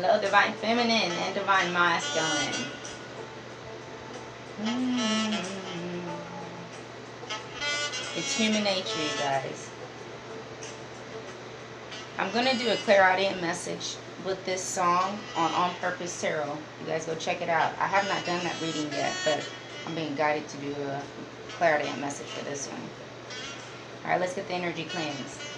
Hello, Divine Feminine and Divine Masculine. It's human nature, you guys. I'm going to do a clairaudient message with this song on Purpose Tarot. You guys go check it out. I have not done that reading yet, but I'm being guided to do a clairaudient message for this one. Alright, let's get the energy cleansed.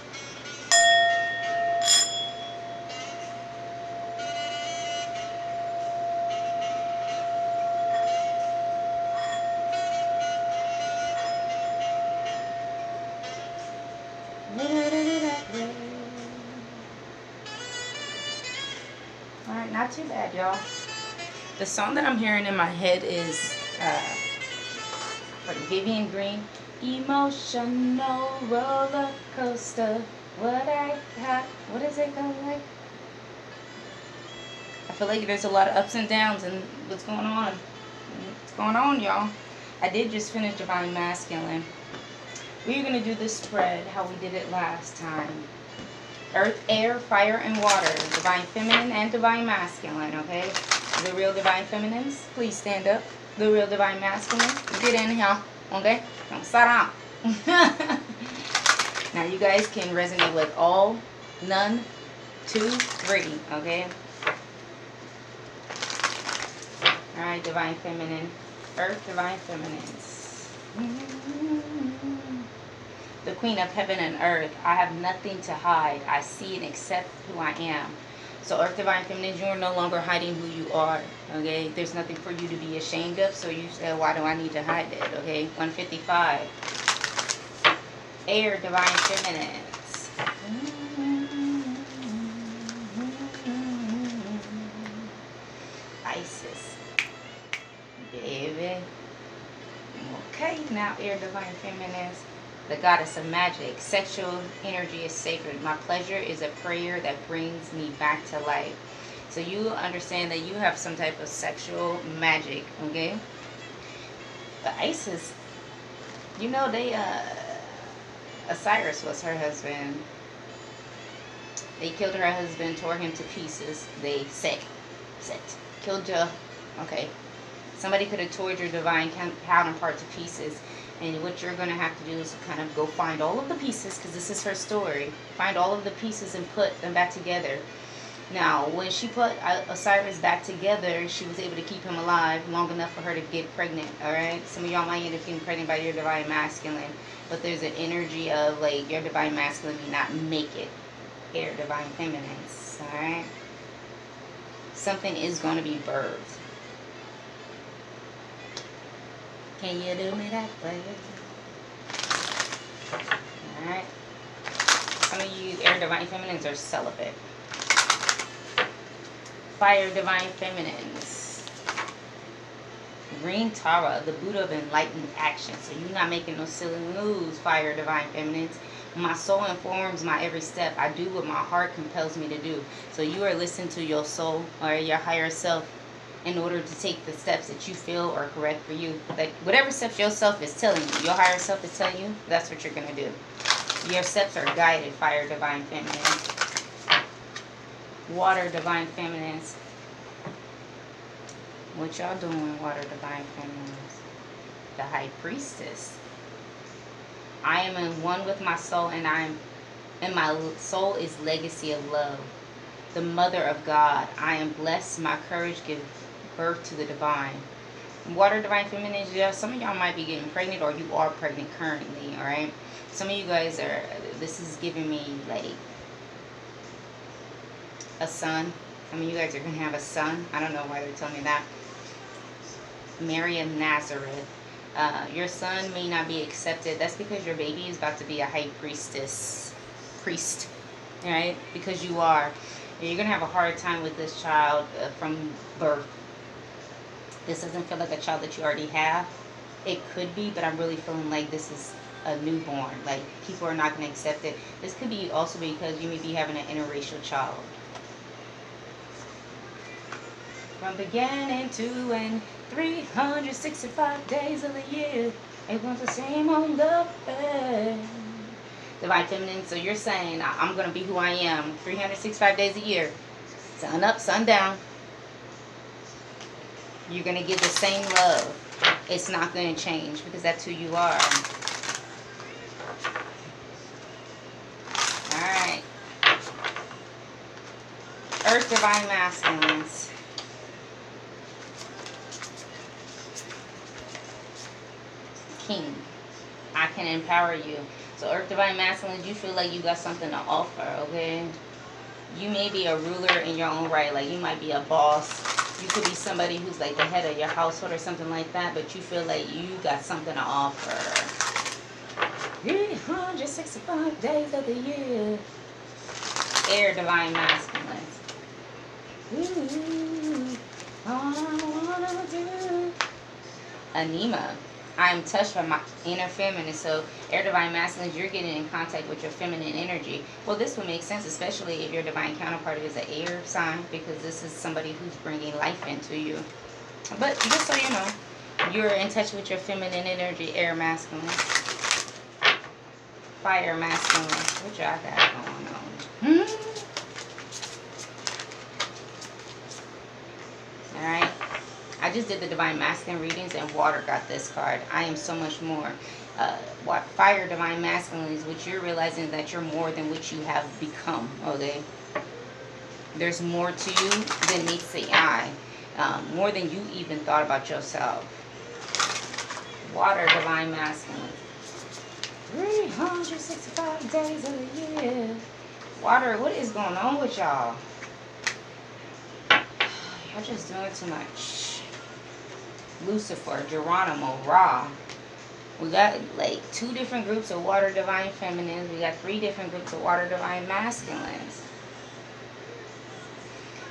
Alright, not too bad, y'all. The song that I'm hearing in my head is Vivian Green, Emotional Roller Coaster. What is it called? Like, I feel like there's a lot of ups and downs and what's going on. What's going on, y'all? I did just finish Divine Masculine. We're going to do this spread how we did it last time. Earth, air, fire, and water. Divine Feminine and Divine Masculine, okay? The real Divine Feminines, please stand up. The real Divine Masculine, get in here, okay? Don't sit down. Now you guys can resonate with all, none, 2, 3, okay? Alright, Divine Feminine. Earth, Divine Feminines. The Queen of Heaven and Earth. I have nothing to hide. I see and accept who I am. So Earth, Divine Feminines, you are no longer hiding who you are. Okay? There's nothing for you to be ashamed of. So you say, why do I need to hide it? Okay? 155. Air, Divine Feminines. Isis. Baby. Okay, now Air, Divine Feminines. The goddess of magic. Sexual energy is sacred. My pleasure is a prayer that brings me back to life. So you understand that you have some type of sexual magic, okay? But Isis, you know, Osiris was her husband. They killed her husband, tore him to pieces. They killed you. Okay. Somebody could have tore your divine counterpart to pieces. And what you're going to have to do is kind of go find all of the pieces, because this is her story. Find all of the pieces and put them back together. Now, when she put Osiris back together, she was able to keep him alive long enough for her to get pregnant, alright? Some of y'all might end up getting pregnant by your divine masculine. But there's an energy of, like, your divine masculine may not make it. Air, divine feminines, alright? Something is going to be birthed. Can you do me that way? Alright. Some of you air divine feminines are celibate. Fire divine feminines. Green Tara, the Buddha of enlightened action. So you're not making no silly moves, fire divine feminines. My soul informs my every step. I do what my heart compels me to do. So you are listening to your soul or your higher self in order to take the steps that you feel are correct for you. Like whatever steps your self is telling you, your higher self is telling you, that's what you're going to do. Your steps are guided, fire divine feminines. Water divine feminines. What y'all doing, water divine feminines? The high priestess. I am in one with my soul, and my soul is legacy of love. The mother of God. I am blessed. My courage gives birth to the divine. Water divine feminines, yeah, some of y'all might be getting pregnant, or you are pregnant currently, alright? Some of you guys are, this is giving me like a son. Some of you guys are going to have a son. I don't know why they're telling me that. Mary of Nazareth. Your son may not be accepted. That's because your baby is about to be a high priest, right? Because you are. You're going to have a hard time with this child from birth. This doesn't feel like a child that you already have. It could be, but I'm really feeling like this is a newborn. Like, people are not going to accept it. This could be also because you may be having an interracial child. From beginning to end, 365 days of the year, it was the same on the bed. Divine feminine, so you're saying, I'm going to be who I am 365 days a year. Sun up, sun down. You're going to give the same love. It's not going to change because that's who you are. Alright. Earth Divine Masculines. King. I can empower you. So Earth Divine Masculines, you feel like you got something to offer, okay? You may be a ruler in your own right. Like you might be a boss. You could be somebody who's like the head of your household or something like that. But you feel like you got something to offer. 365 days of the year. Air Divine Masculines. Ooh, all I wanna do. Anima. I am touched by my inner feminine. So, Air Divine Masculines, you're getting in contact with your feminine energy. Well, this would make sense, especially if your divine counterpart is an air sign, because this is somebody who's bringing life into you. But just so you know, you're in touch with your feminine energy, Air Masculine. Fire Masculine. What y'all got going on? Alright. I just did the Divine Masculine readings and water got this card. I am so much more. Fire Divine Masculine is what you're realizing that you're more than what you have become. Okay? There's more to you than meets the eye. More than you even thought about yourself. Water Divine Masculine. 365 days of the year. Water, what is going on with y'all? Y'all just doing too much. Lucifer, Geronimo, Ra. We got like 2 different groups of water divine feminines. We got 3 different groups of water divine masculines.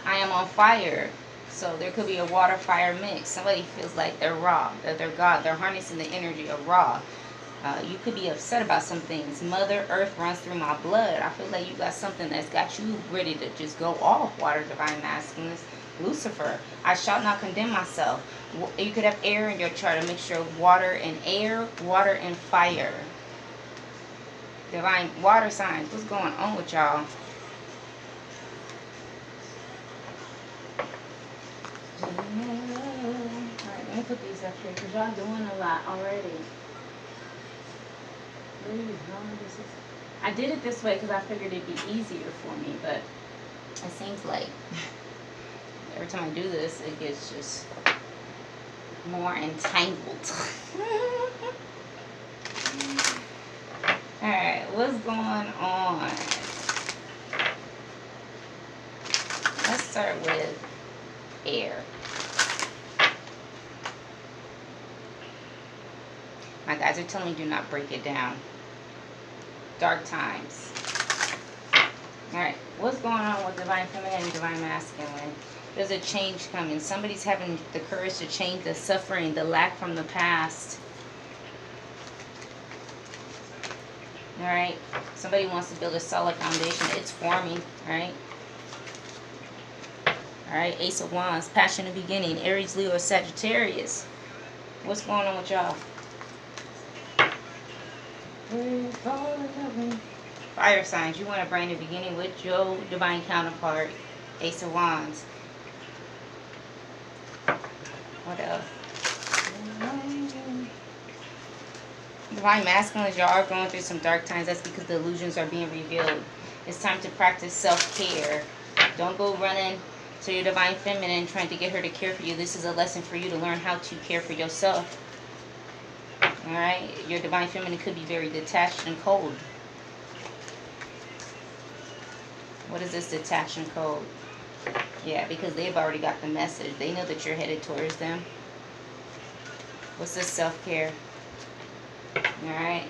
I am on fire. So there could be a water fire mix. Somebody feels like they're Ra, that they're God. They're harnessing the energy of Ra. You could be upset about some things. Mother Earth runs through my blood. I feel like you got something that's got you ready to just go off, water divine masculines. Lucifer, I shall not condemn myself. You could have air in your chart, a mixture of water and air, water and fire. Divine water signs, what's going on with y'all? Alright, let me put these up here because y'all doing a lot already. I did it this way because I figured it'd be easier for me, but it seems like every time I do this, it gets just more entangled. Alright, what's going on? Let's start with air. My guys are telling me do not break it down. Dark times. Alright, what's going on with divine feminine and divine masculine? There's a change coming. Somebody's having the courage to change the suffering, the lack from the past. Alright, somebody wants to build a solid foundation. It's forming, alright? Alright, Ace of Wands, passionate beginning, Aries, Leo, Sagittarius. What's going on with y'all? Fire signs, you want a brand new beginning with your divine counterpart, Ace of Wands. What else? Divine masculines, y'all are going through some dark times. That's because the illusions are being revealed. It's time to practice self-care. Don't go running to your divine feminine trying to get her to care for you. This is a lesson for you to learn how to care for yourself. Alright? Your divine feminine could be very detached and cold. What is this detached and cold? Yeah, because they've already got the message. They know that you're headed towards them. What's this self-care? Alright?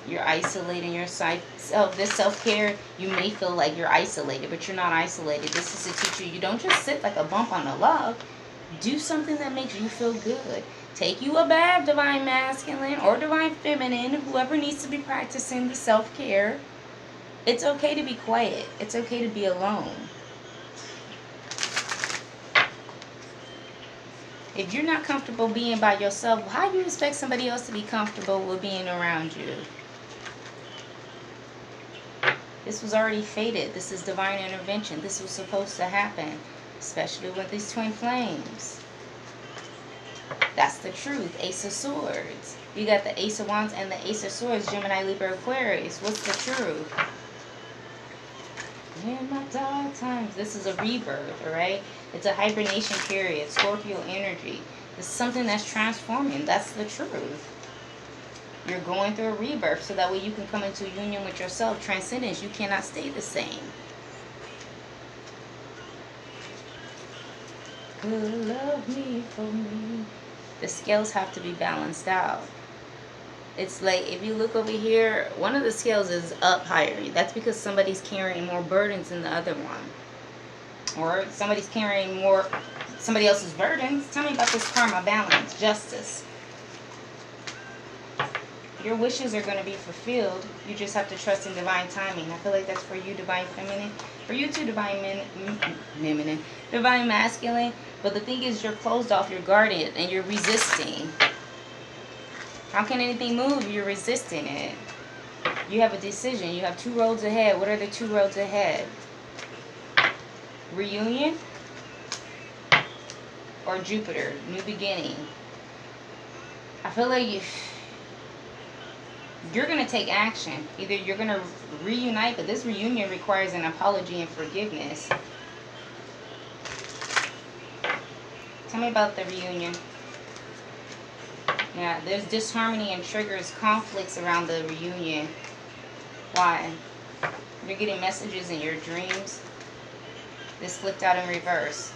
You're isolating yourself. This self-care, you may feel like you're isolated, but you're not isolated. This is to teach you, you don't just sit like a bump on a log. Do something that makes you feel good. Take you a bath, divine masculine or divine feminine, whoever needs to be practicing the self-care. It's okay to be quiet. It's okay to be alone. If you're not comfortable being by yourself, how do you expect somebody else to be comfortable with being around you? This was already fated. This is divine intervention. This was supposed to happen, especially with these twin flames. That's the truth. Ace of Swords. You got the Ace of Wands and the Ace of Swords, Gemini, Libra, Aquarius. What's the truth? In my dark times. This is a rebirth, alright? It's a hibernation period. Scorpio energy. It's something that's transforming. That's the truth. You're going through a rebirth so that way you can come into union with yourself. Transcendence. You cannot stay the same. Good love me for me. The scales have to be balanced out. It's like if you look over here, one of the scales is up higher. That's because somebody's carrying more burdens than the other one. Or somebody's carrying more somebody else's burdens. Tell me about this karma balance, justice. Your wishes are going to be fulfilled. You just have to trust in divine timing. I feel like that's for you, divine feminine. For you too, divine feminine. Divine masculine. But the thing is, you're closed off, you're guarded, and you're resisting. How can anything move? You're resisting it. You have a decision. You have two roads ahead. What are the two roads ahead? Reunion or Jupiter, new beginning. I feel like you're going to take action. Either you're going to reunite, but this reunion requires an apology and forgiveness. Tell me about the reunion. Yeah, there's disharmony and triggers conflicts around the reunion. Why? You're getting messages in your dreams. This flipped out in reverse.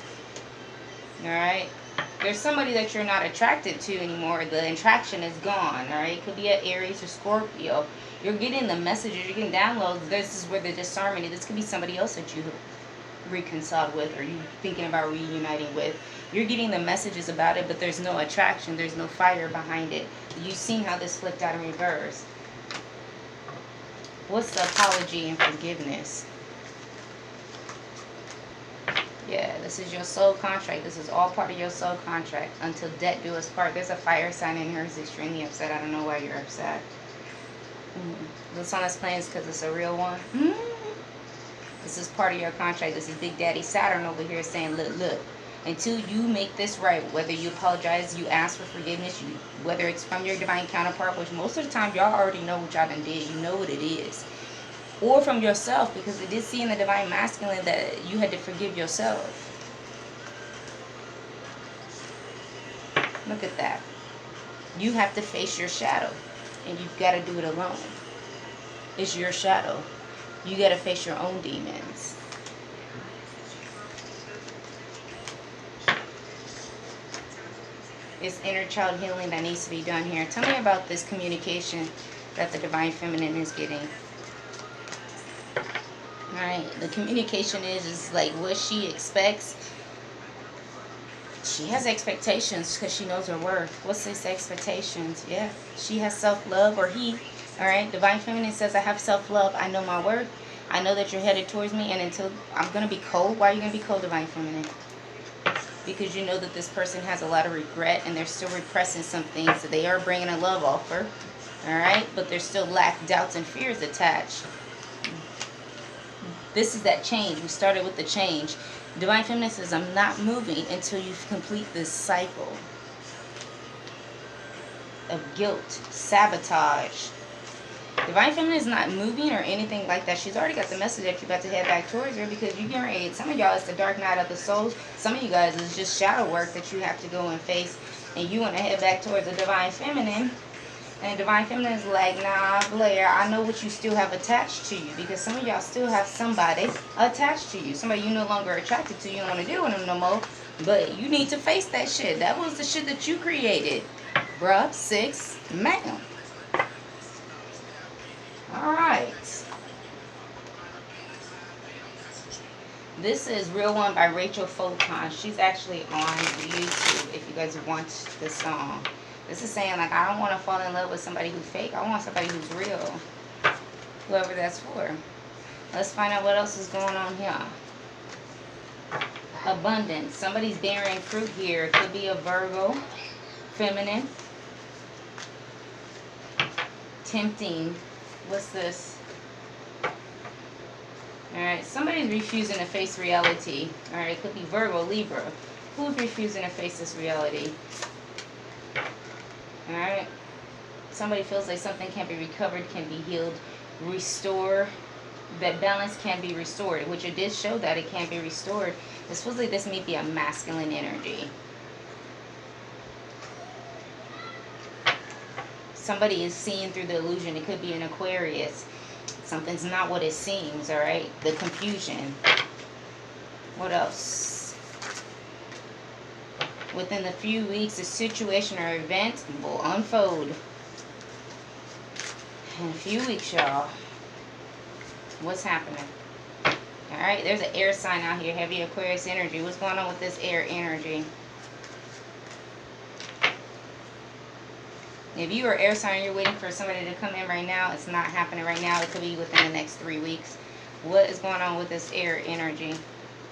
Alright? There's somebody that you're not attracted to anymore. The attraction is gone. Alright? It could be an Aries or Scorpio. You're getting the messages. You're getting downloads. This is where the disharmony. This could be somebody else that you reconciled with or you thinking about reuniting with. You're getting the messages about it, but there's no attraction. There's no fire behind it. You've seen how this flipped out in reverse. What's the apology and forgiveness? Yeah, this is your soul contract. This is all part of your soul contract. Until death do us part. There's a fire sign in here who's extremely upset. I don't know why you're upset. The song that's playing is because it's a real one. This is part of your contract. This is Big Daddy Saturn over here saying, look. Until you make this right, whether you apologize, you ask for forgiveness, whether it's from your divine counterpart, which most of the time y'all already know what y'all done did. You know what it is. Or from yourself, because it did see in the divine masculine that you had to forgive yourself. Look at that. You have to face your shadow. And you've got to do it alone. It's your shadow. You got to face your own demons. It's inner child healing that needs to be done here. Tell me about this communication that the divine feminine is getting. Alright, the communication is like what she expects. She has expectations because she knows her worth. What's this expectations? Yeah, she has self-love, or he. Alright, divine feminine says, I have self-love. I know my worth. I know that you're headed towards me, and until I'm going to be cold. Why are you going to be cold, divine feminine? Because you know that this person has a lot of regret and they're still repressing some things. So they are bringing a love offer. Alright, but there's still lack, doubts, and fears attached. This is that change. We started with the change. Divine feminine says, I'm not moving until you complete this cycle of guilt, sabotage. Divine feminine is not moving or anything like that. She's already got the message that you're about to head back towards her, because you're getting ready. Some of y'all, it's the dark night of the souls. Some of you guys, it's just shadow work that you have to go and face, and you want to head back towards the divine feminine. And the divine feminine is like, nah, Blair, I know what you still have attached to you, because some of y'all still have somebody attached to you. Somebody you no longer attracted to. You don't want to deal with them no more. But you need to face that shit. That was the shit that you created. Bruh, 6, ma'am. Alright. This is Real One by Rachel Photon. She's actually on YouTube if you guys want the song. This is saying, like, I don't want to fall in love with somebody who's fake. I want somebody who's real. Whoever that's for. Let's find out what else is going on here. Abundance. Somebody's bearing fruit here. It could be a Virgo. Feminine. Tempting. What's this? Alright, somebody's refusing to face reality. Alright, it could be Virgo, Libra. Who's refusing to face this reality? Alright. Somebody feels like something can be recovered, can be healed, restored. That balance can be restored, which it did show that it can be restored. This feels like this may be a masculine energy. Somebody is seeing through the illusion. It could be an Aquarius. Something's not what it seems, all right? The confusion. What else? Within a few weeks, a situation or event will unfold. In a few weeks, y'all. What's happening? All right, there's an air sign out here, heavy Aquarius energy. What's going on with this air energy? If you are air sign, you're waiting for somebody to come in right now. It's not happening right now. It could be within the next 3 weeks. What is going on with this air energy?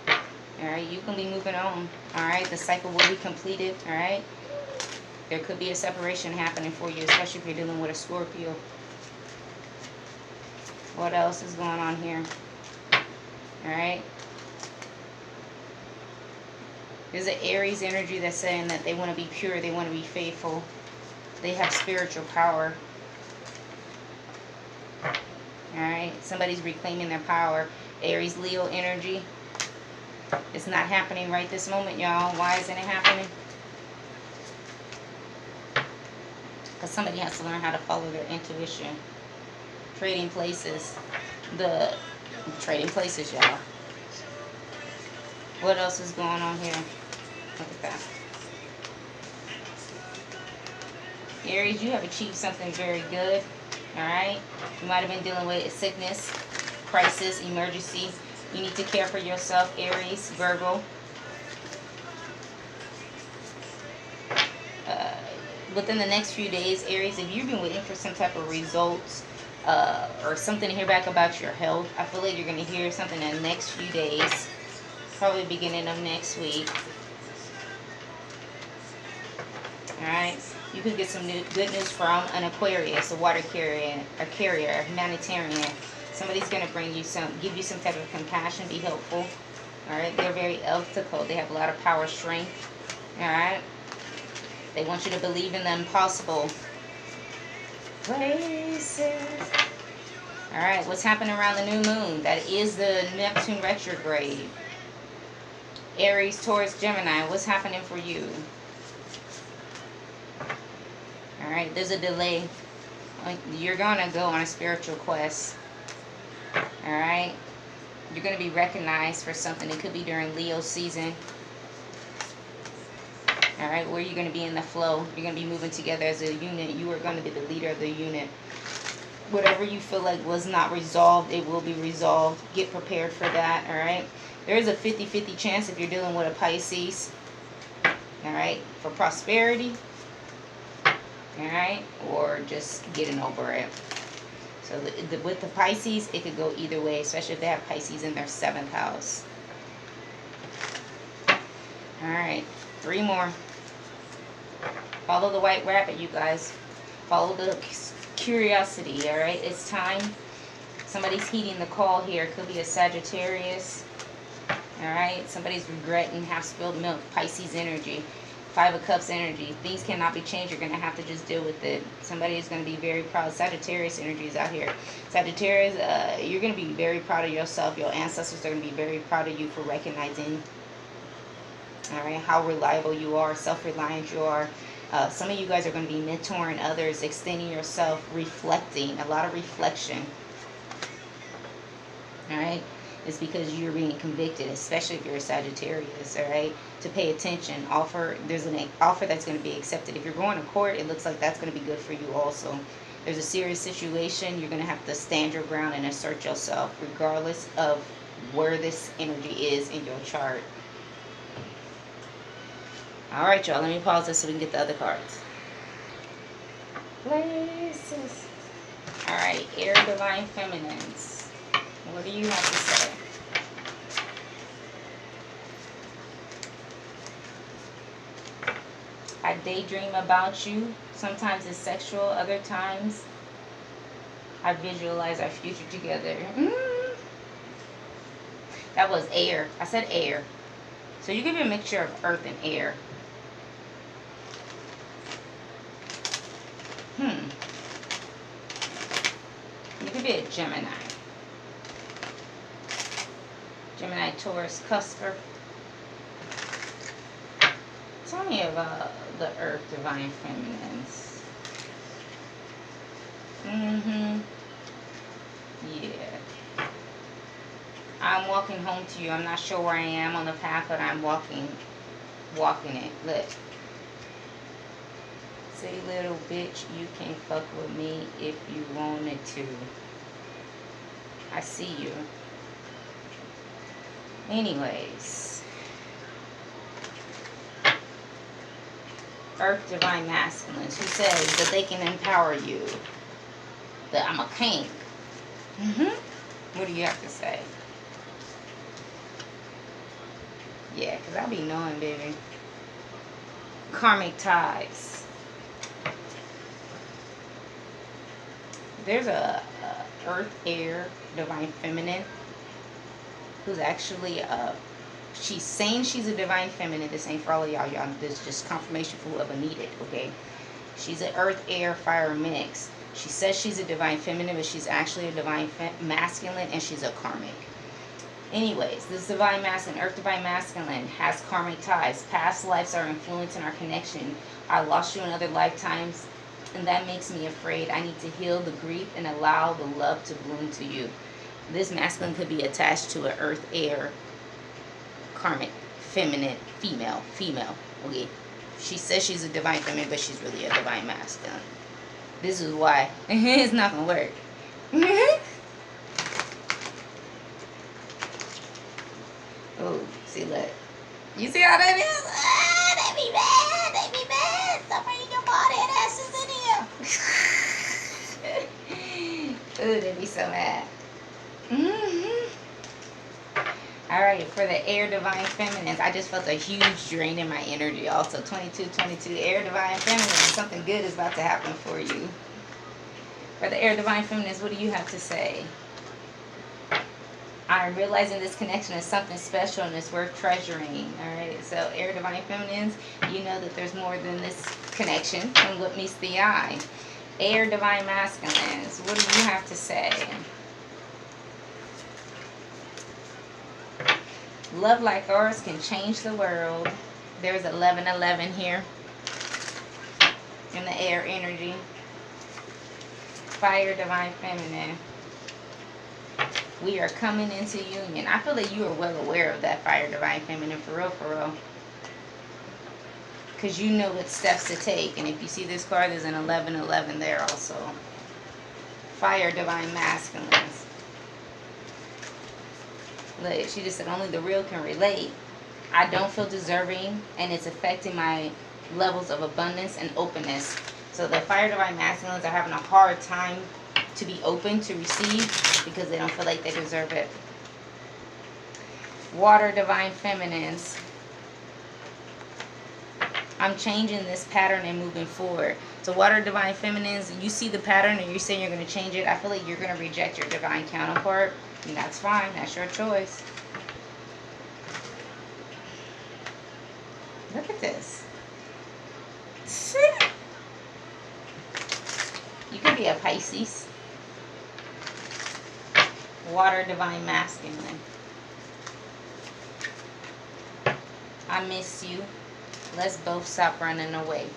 All right, you can be moving on. All right, the cycle will be completed. All right, there could be a separation happening for you, especially if you're dealing with a Scorpio. What else is going on here? All right. There's an Aries energy that's saying that they want to be pure. They want to be faithful. They have spiritual power. All right. Somebody's reclaiming their power. Aries, Leo energy. It's not happening right this moment, y'all. Why isn't it happening? Because somebody has to learn how to follow their intuition. Trading places. The trading places, y'all. What else is going on here? Look at that. Aries, you have achieved something very good. Alright? You might have been dealing with a sickness, crisis, emergency. You need to care for yourself, Aries, Virgo. Within the next few days, Aries, if you've been waiting for some type of results or something to hear back about your health, I feel like you're going to hear something in the next few days. Probably beginning of next week. Alright? You could get some good news from an Aquarius, a water carrier, a carrier, a humanitarian. Somebody's going to bring you give you some type of compassion, be helpful. Alright? They're very ethical. They have a lot of power, strength. Alright? They want you to believe in the impossible. Places. Alright, what's happening around the new moon? That is the Neptune retrograde. Aries, Taurus, Gemini, what's happening for you? Alright, there's a delay. You're going to go on a spiritual quest. Alright? You're going to be recognized for something. It could be during Leo season. Alright, where you're going to be in the flow. You're going to be moving together as a unit. You are going to be the leader of the unit. Whatever you feel like was not resolved, it will be resolved. Get prepared for that, alright? There is a 50-50 chance if you're dealing with a Pisces, alright, for prosperity, alright, or just getting over it. So with the Pisces, it could go either way, especially if they have Pisces in their 7th house. Alright, 3 more. Follow the white rabbit, you guys. Follow the curiosity, alright? It's time. Somebody's heeding the call here. It could be a Sagittarius. Alright? Somebody's regretting half-spilled milk. Pisces energy. 5 of Cups energy. Things cannot be changed. You're going to have to just deal with it. Somebody is going to be very proud. Sagittarius energy is out here. Sagittarius, you're going to be very proud of yourself. Your ancestors are going to be very proud of you for recognizing, alright, how reliable you are, self-reliant you are. Some of you guys are going to be mentoring others, extending yourself, reflecting. A lot of reflection. Alright? It's because you're being convicted, especially if you're a Sagittarius, alright? To pay attention. There's an offer that's going to be accepted. If you're going to court, it looks like that's going to be good for you also. There's a serious situation. You're going to have to stand your ground and assert yourself, regardless of where this energy is in your chart. Alright, y'all. Let me pause this so we can get the other cards. Places. Alright, Air Divine Feminines. What do you have to say? I daydream about you. Sometimes it's sexual. Other times I visualize our future together. That was air. I said air. So you could be a mixture of earth and air. You could be a Gemini. Gemini, Taurus, Cusper. Tell me about the earth, divine feminines. Yeah. I'm walking home to you. I'm not sure where I am on the path, but I'm walking it. Look. Say, little bitch, you can fuck with me if you wanted to. I see you. Anyways. Earth, divine masculines. Who says that they can empower you? That I'm a king. What do you have to say? Yeah, because I'll be knowing, baby. Karmic ties. There's a earth, air, divine feminine who's actually she's saying she's a divine feminine. This ain't for all of y'all. This is just confirmation for whoever needed, okay? She's an earth, air, fire mix. She says she's a divine feminine, but she's actually a divine masculine, and she's a karmic. Anyways, this divine masculine, earth divine masculine, has karmic ties. Past lives are influencing our connection. I lost you in other lifetimes, and that makes me afraid. I need to heal the grief and allow the love to bloom to you. This masculine could be attached to an earth, air, karmic, feminine, female. Okay, she says she's a divine feminine, but she's really a divine masculine. This is why it's not gonna work. Oh, see, look. You see how that is? Ah, they be mad. They be mad. Stop bringing your body and asses in here. Oh, they be so mad. Alright, for the air divine feminines, I just felt a huge drain in my energy. Also, 22, air divine feminines, something good is about to happen for you. For the air divine feminines, what do you have to say? I'm realizing this connection is something special and it's worth treasuring. Alright, so air divine feminines, you know that there's more than this connection than what meets the eye. Air divine masculines, what do you have to say? Love like ours can change the world. There's 1111 here in the air energy. Fire divine feminine. We are coming into union. I feel that you are well aware of that, fire divine feminine, for real. Because you know what steps to take. And if you see this card, there's an 1111 there also. Fire divine masculines. Look, she just said only the real can relate. I don't feel deserving, and it's affecting my levels of abundance and openness. So the fire divine masculines are having a hard time to be open to receive because they don't feel like they deserve it. Water divine feminines. I'm changing this pattern and moving forward. So water divine feminines, you see the pattern and you're saying you're going to change it. I feel like you're going to reject your divine counterpart. And that's fine. That's your choice. Look at this. You could be a Pisces. Water divine masculine. I miss you. Let's both stop running away.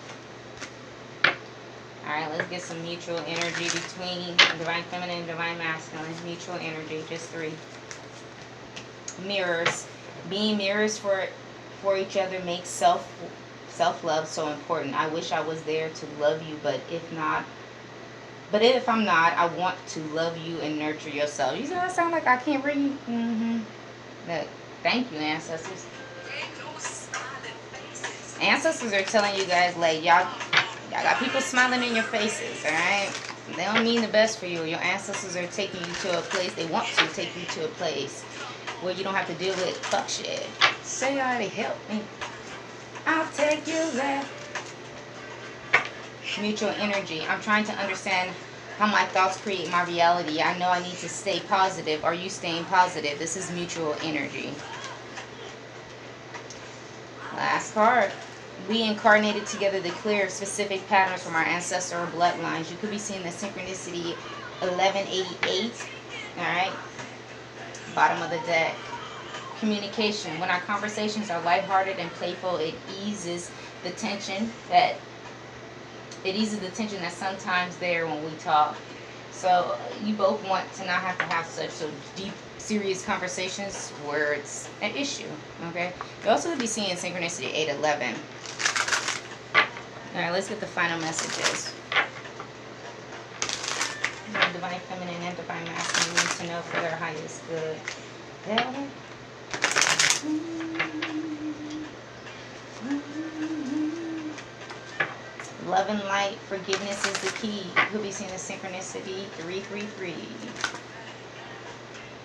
Alright, let's get some mutual energy between divine feminine and divine masculine. Mutual energy, just 3. Mirrors. Being mirrors for each other makes self-love so important. I wish I was there to love you, but if I'm not, I want to love you and nurture yourself. You see how I sound like I can't read? Look, thank you, ancestors. Ancestors are telling you guys, like, y'all got people smiling in your faces, alright? They don't mean the best for you. Your ancestors are taking you to a place, they want to take you to a place where you don't have to deal with fuck shit. Say, already help me. I'll take you there. Mutual energy. I'm trying to understand How my thoughts create my reality. I know I need to stay positive. Are you staying positive? This is mutual energy. Last card. We incarnated together to clear specific patterns from our ancestral bloodlines. You could be seeing the synchronicity 1188. Alright. Bottom of the deck. Communication. When our conversations are lighthearted and playful, it eases the tension that's sometimes there when we talk. So you both want to not have to have such deep, serious conversations where it's an issue. Okay. You also could be seeing synchronicity 811. All right, let's get the final messages. Divine feminine and divine masculine need to know for their highest good. Love and light, forgiveness is the key. You could be seeing the synchronicity 333.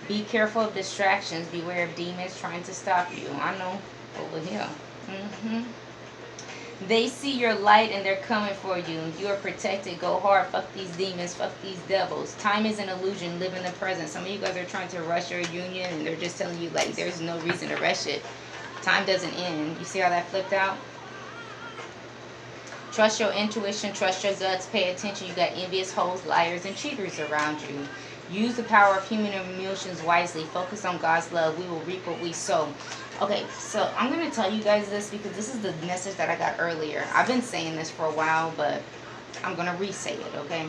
Be careful of distractions. Beware of demons trying to stop you. I know. Over here. They see your light and they're coming for you. You are protected. Go hard. Fuck these demons. Fuck these devils. Time is an illusion. Live in the present. Some of you guys are trying to rush your union and they're just telling you like there's no reason to rush it. Time doesn't end. You see how that flipped out? Trust your intuition. Trust your guts. Pay attention. You got envious hoes, liars, and cheaters around you. Use the power of human emotions wisely. Focus on God's love. We will reap what we sow. Okay, so I'm going to tell you guys this because this is the message that I got earlier. I've been saying this for a while, but I'm going to re-say it, okay?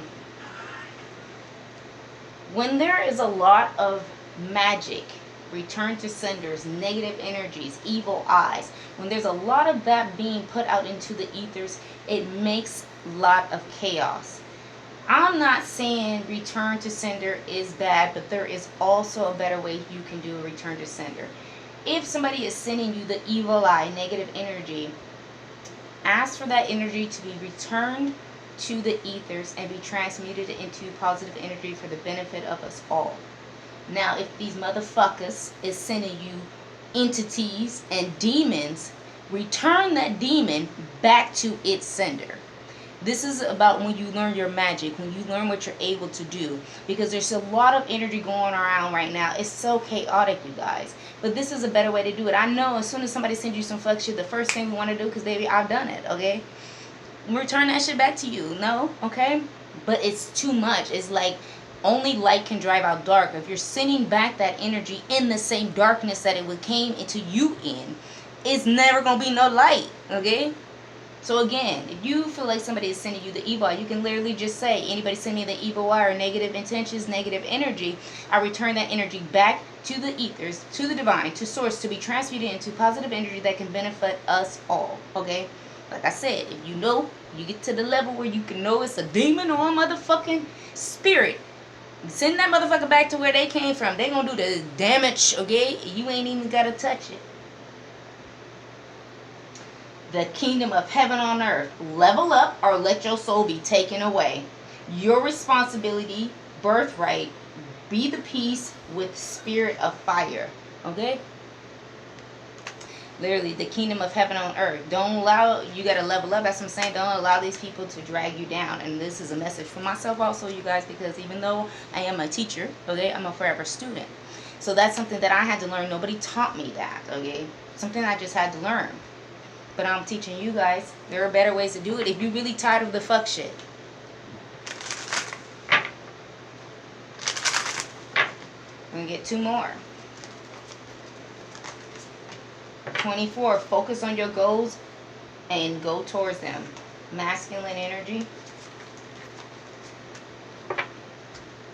When there is a lot of magic, return to senders, negative energies, evil eyes, when there's a lot of that being put out into the ethers, it makes a lot of chaos. I'm not saying return to sender is bad, but there is also a better way you can do a return to sender. If somebody is sending you the evil eye, negative energy, ask for that energy to be returned to the ethers and be transmuted into positive energy for the benefit of us all. Now, if these motherfuckers is sending you entities and demons, return that demon back to its sender. This is about when you learn your magic, when you learn what you're able to do. Because there's a lot of energy going around right now. It's so chaotic, you guys. But this is a better way to do it. I know as soon as somebody sends you some fuck shit, the first thing you want to do, because baby, I've done it, okay? Return that shit back to you. No? Okay? But it's too much. It's like only light can drive out dark. If you're sending back that energy in the same darkness that it came into you in, it's never going to be no light, okay? So again, if you feel like somebody is sending you the evil eye, you can literally just say, anybody send me the evil eye or negative intentions, negative energy, I return that energy back to the ethers, to the divine, to source, to be transmuted into positive energy that can benefit us all, okay? Like I said, if you know, you get to the level where you can know it's a demon or a motherfucking spirit, send that motherfucker back to where they came from. They gonna do the damage, okay? You ain't even gotta touch it. The kingdom of heaven on earth. Level up or let your soul be taken away. Your responsibility, birthright, be the peace with spirit of fire. Okay? Literally, the kingdom of heaven on earth. Don't allow, you got to level up. That's what I'm saying. Don't allow these people to drag you down. And this is a message for myself also, you guys, because even though I am a teacher, okay, I'm a forever student. So that's something that I had to learn. Nobody taught me that, okay? Something I just had to learn. But I'm teaching you guys. There are better ways to do it if you're really tired of the fuck shit. I'm going to get two more. 24. Focus on your goals and go towards them. Masculine energy.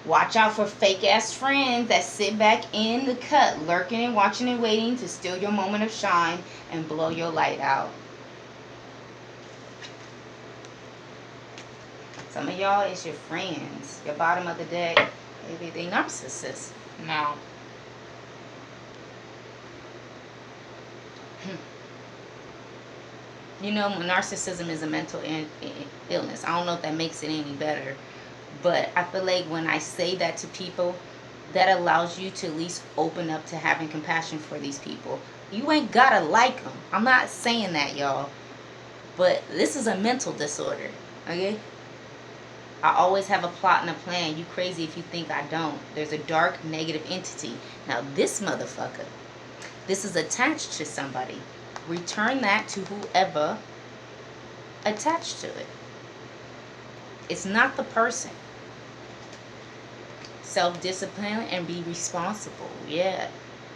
Watch out for fake ass friends that sit back in the cut, lurking and watching and waiting to steal your moment of shine and blow your light out. Some of y'all is your friends. Your bottom of the deck, maybe they narcissists. No. You know, narcissism is a mental illness. I don't know if that makes it any better. But I feel like when I say that to people, that allows you to at least open up to having compassion for these people. You ain't gotta like them. I'm not saying that, y'all. But this is a mental disorder, okay? I always have a plot and a plan. You crazy if you think I don't. There's a dark, negative entity. Now, this motherfucker, this is attached to somebody. Return that to whoever attached to it. It's not the person. Self-discipline and be responsible. Yeah.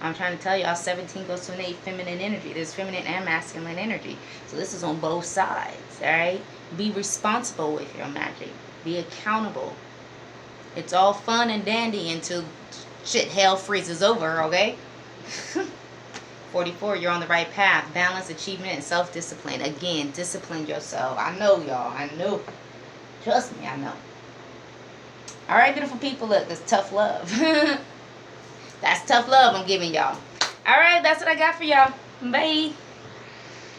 I'm trying to tell y'all, 17 goes to an 8 feminine energy. There's feminine and masculine energy. So this is on both sides, all right? Be responsible with your magic. Be accountable. It's all fun and dandy until shit hell freezes over, okay? 44, you're on the right path. Balance, achievement, and self-discipline. Again, discipline yourself. I know, y'all. I know. Trust me, I know. All right, beautiful people. Look, that's tough love. That's tough love I'm giving y'all. All right, that's what I got for y'all. Bye.